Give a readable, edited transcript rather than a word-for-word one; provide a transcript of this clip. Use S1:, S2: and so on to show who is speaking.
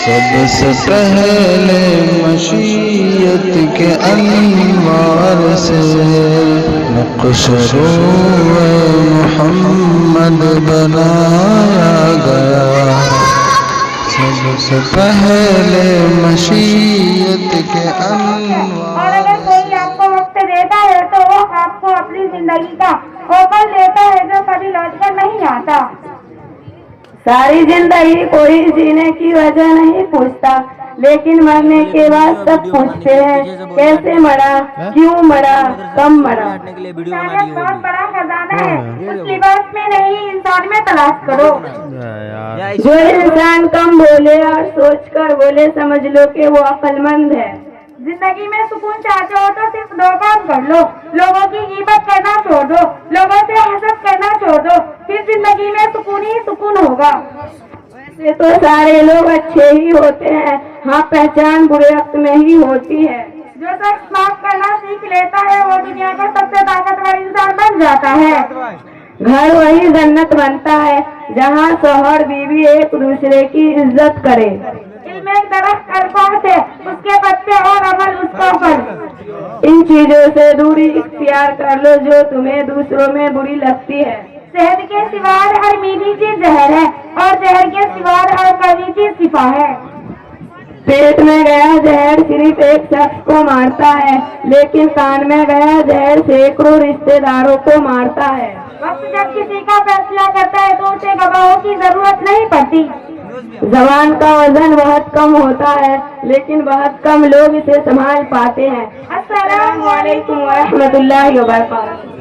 S1: سب سے پہلے مشیت کے انوار سے نقش روئے محمد بنایا گیا، سب سے پہلے مشیت کے انوار۔
S2: اور اگر کوئی آپ کو وقت دیتا ہے تو وہ آپ کو اپنی زندگی کا اوپر دیتا ہے جو کبھی لوٹ کر نہیں آتا۔
S3: ساری زندگی کوئی جینے کی وجہ نہیں پوچھتا، لیکن مرنے کے بعد سب پوچھتے ہیں کیسے مرا، کیوں مرا، کب مرا۔
S2: انسانیت بہت بڑا خزانہ ہے، اس لباس میں نہیں انسان میں تلاش کرو۔
S3: جو انسان کم بولے اور سوچ کر بولے سمجھ لو کہ وہ عقل مند ہے۔
S2: زندگی میں سکون چاہتے ہو تو صرف دو کام کر لو، لوگوں کی غیبت کرنا چھوڑ دو، لوگوں سے حسد کرنا چھوڑ دو، پھر زندگی میں سکون ہی سکون ہوگا۔
S3: ویسے تو سارے لوگ اچھے ہی ہوتے ہیں، ہاں پہچان برے وقت میں ہی ہوتی ہے۔
S2: جو شخص معاف کرنا سیکھ لیتا ہے وہ دنیا کا سب سے طاقتور انسان بن جاتا ہے۔
S3: گھر وہی جنت بنتا ہے جہاں شوہر بیوی ایک دوسرے کی عزت کرے۔
S2: علم ایک درخت الفاظ ہے، اس کے پتے اور عمل اس کا پھل۔
S3: ان چیزوں سے دوری اختیار کر لو جو تمہیں دوسروں میں بری لگتی ہے۔
S2: شہد کے سوا ہر میٹھی چیز زہر ہے اور زہر کے سوا ہر کڑوی چیز شفا ہے۔
S3: پیٹ میں گیا زہر صرف ایک شخص کو مارتا ہے، لیکن کان میں گیا زہر سینکڑوں رشتے داروں کو مارتا ہے۔
S2: وقت جب کسی کا فیصلہ کرتا ہے تو اسے گواہوں کی ضرورت نہیں پڑتی۔
S3: زبان کا وزن بہت کم ہوتا ہے، لیکن بہت کم لوگ اسے سنبھال پاتے ہیں۔
S2: السلام علیکم
S3: ورحمۃ اللہ وبرکاتہ۔